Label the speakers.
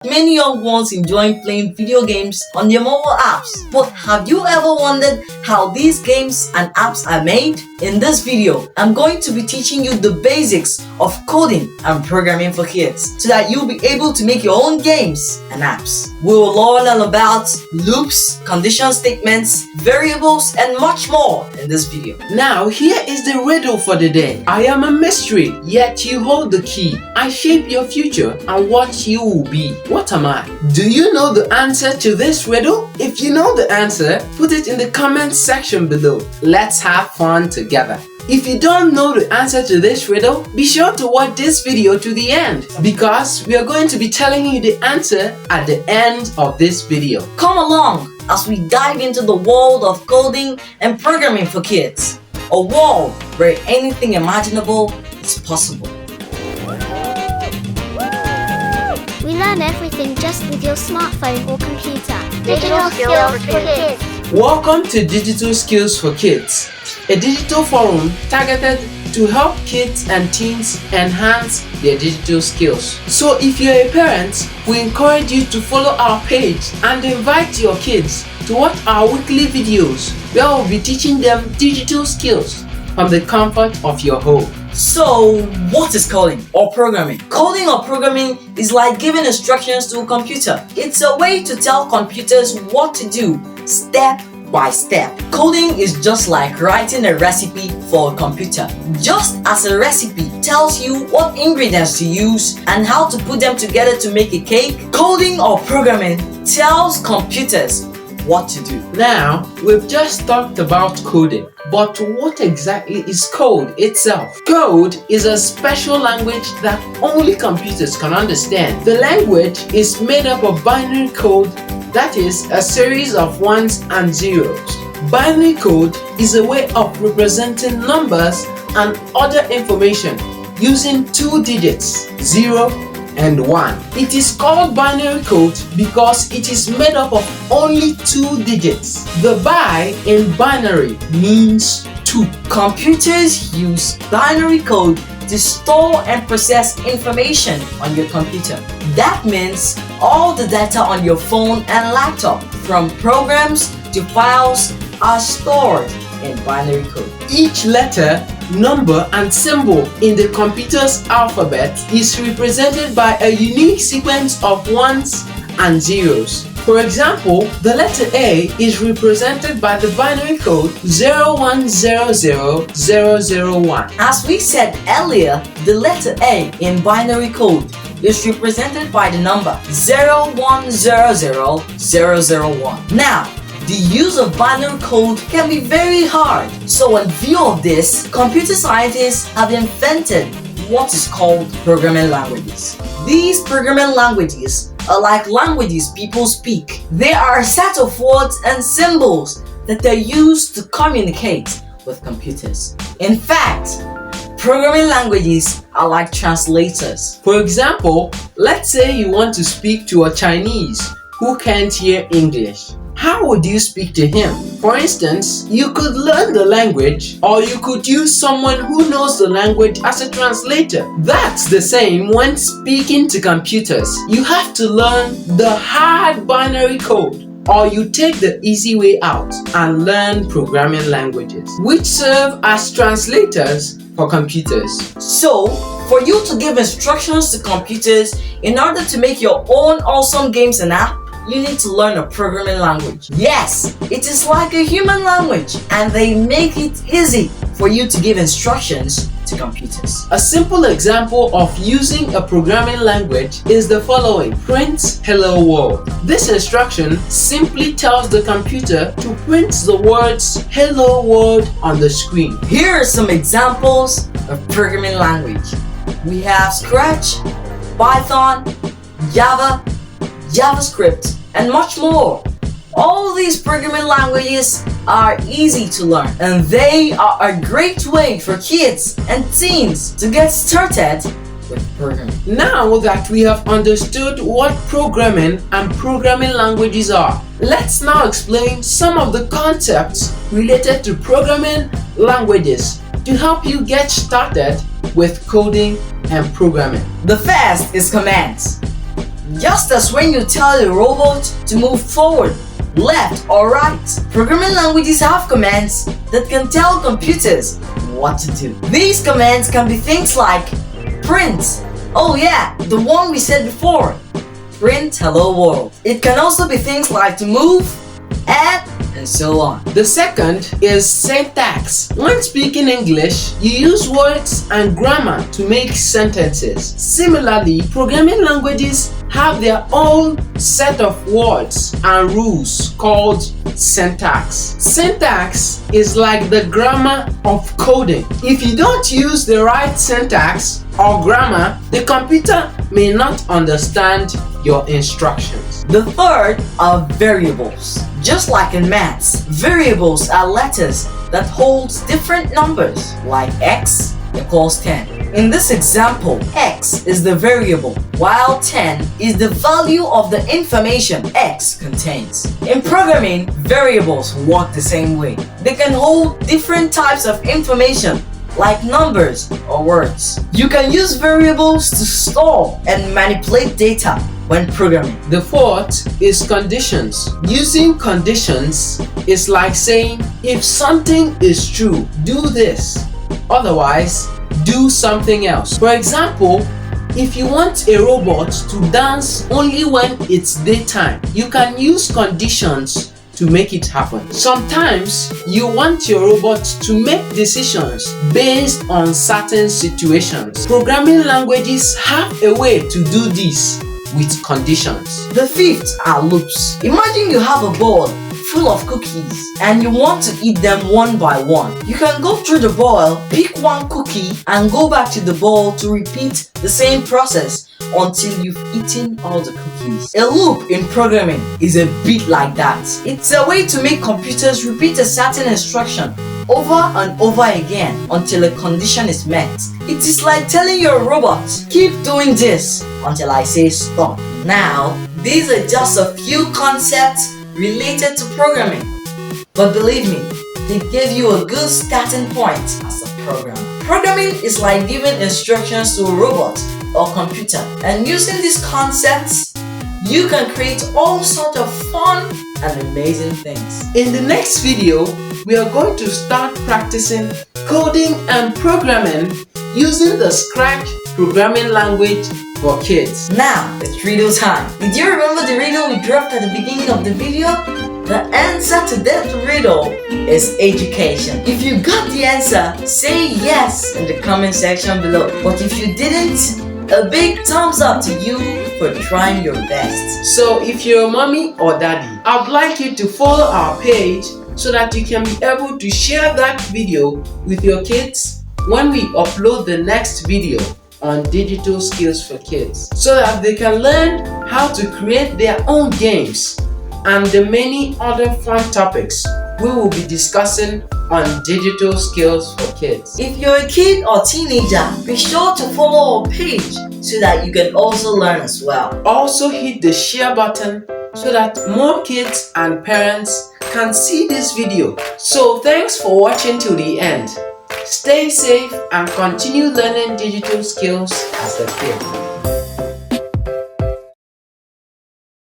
Speaker 1: Many young ones enjoy playing video games on their mobile apps. But have you ever wondered how these games and apps are made? In this video, I'm going to be teaching you the basics of coding and programming for kids so that you'll be able to make your own games and apps. We will learn all about loops, condition statements, variables, and much more in this video.
Speaker 2: Now, here is the riddle for the day. I am a mystery, yet you hold the key. I shape your future and what you will be. What am I? Do you know the answer to this riddle? If you know the answer, put it in the comment section below. Let's have fun together. If you don't know the answer to this riddle, be sure to watch this video to the end because we are going to be telling you the answer at the end of this video.
Speaker 1: Come along as we dive into the world of coding and programming for kids. A world where anything imaginable is possible.
Speaker 3: We learn everything just with your smartphone or computer. Digital Skills for Kids.
Speaker 2: Welcome to Digital Skills for Kids, a digital forum targeted to help kids and teens enhance their digital skills. So if you're a parent, we encourage you to follow our page and invite your kids to watch our weekly videos where we'll be teaching them digital skills from the comfort of your home.
Speaker 1: So, what is coding or programming? Coding or programming is like giving instructions to a computer. It's a way to tell computers what to do, step by step. Coding is just like writing a recipe for a computer. Just as a recipe tells you what ingredients to use and how to put them together to make a cake, coding or programming tells computers what to do.
Speaker 2: Now, we've just talked about coding, but what exactly is code itself? Code is a special language that only computers can understand. The language is made up of binary code, that is, a series of ones and zeros. Binary code is a way of representing numbers and other information using two digits, 0 and 1. It is called binary code because it is made up of only two digits. The bi in binary means 2.
Speaker 1: Computers use binary code to store and process information on your computer. That means all the data on your phone and laptop, from programs to files, are stored in binary code.
Speaker 2: Each letter, number, and symbol in the computer's alphabet is represented by a unique sequence of ones and zeros. For example, the letter A is represented by the binary code 0100001.
Speaker 1: As we said earlier, the letter A in binary code is represented by the number 0100001. Now, the use of binary code can be very hard. So in view of this, computer scientists have invented what is called programming languages. These programming languages are like languages people speak. They are a set of words and symbols that are used to communicate with computers. In fact, programming languages are like translators.
Speaker 2: For example, let's say you want to speak to a Chinese who can't hear English. How would you speak to him? For instance, you could learn the language, or you could use someone who knows the language as a translator. That's the same when speaking to computers. You have to learn the hard binary code, or you take the easy way out and learn programming languages, which serve as translators for computers.
Speaker 1: So, for you to give instructions to computers in order to make your own awesome games and apps, you need to learn a programming language. Yes, it is like a human language, and they make it easy for you to give instructions to computers.
Speaker 2: A simple example of using a programming language is the following: print hello world. This instruction simply tells the computer to print the words hello world on the screen.
Speaker 1: Here are some examples of programming language. We have Scratch, Python, Java, JavaScript, and much more. All these programming languages are easy to learn, and they are a great way for kids and teens to get started with programming.
Speaker 2: Now that we have understood what programming and programming languages are, let's now explain some of the concepts related to programming languages to help you get started with coding and programming.
Speaker 1: The first is commands. Just as when you tell a robot to move forward, left or right. Programming languages have commands that can tell computers what to do. These commands can be things like print. Oh yeah, the one we said before. Print hello world. It can also be things like to move, add, and so on.
Speaker 2: The second is syntax. When speaking English, you use words and grammar to make sentences. Similarly, programming languages have their own set of words and rules called syntax. Syntax is like the grammar of coding. If you don't use the right syntax or grammar, the computer may not understand your instructions.
Speaker 1: The third are variables. Just like in maths, variables are letters that hold different numbers, like x equals 10. In this example, x is the variable, while 10 is the value of the information x contains. In programming, variables work the same way. They can hold different types of information, like numbers or words. You can use variables to store and manipulate data when programming.
Speaker 2: The fourth is conditions. Using conditions is like saying, if something is true, do this. Otherwise, do something else. For example, if you want a robot to dance only when it's daytime, you can use conditions to make it happen. Sometimes you want your robot to make decisions based on certain situations. Programming languages have a way to do this with conditions.
Speaker 1: The fifth are loops. Imagine you have a bowl full of cookies and you want to eat them one by one. You can go through the bowl, pick one cookie, and go back to the bowl to repeat the same process until you've eaten all the cookies. A loop in programming is a bit like that. It's a way to make computers repeat a certain instruction over and over again until a condition is met. It is like telling your robot, keep doing this until I say stop. Now, these are just a few concepts related to programming. But believe me, they give you a good starting point as a programmer. Programming is like giving instructions to a robot or computer. And using these concepts, you can create all sorts of fun and amazing things.
Speaker 2: In the next video, we are going to start practicing coding and programming using the Scratch programming language for kids.
Speaker 1: Now, it's riddle time. Did you remember the riddle we dropped at the beginning of the video? The answer to that riddle is education. If you got the answer, say yes in the comment section below. But if you didn't, a big thumbs up to you for trying your best.
Speaker 2: So if you're a mommy or daddy, I'd like you to follow our page so that you can be able to share that video with your kids when we upload the next video on digital skills for kids, so that they can learn how to create their own games and the many other fun topics we will be discussing on digital skills for kids.
Speaker 1: If you're a kid or teenager, be sure to follow our page so that you can also learn as well.
Speaker 2: Also hit the share button so that more kids and parents can see this video. So thanks for watching till the end. Stay safe and continue learning digital skills as a kid.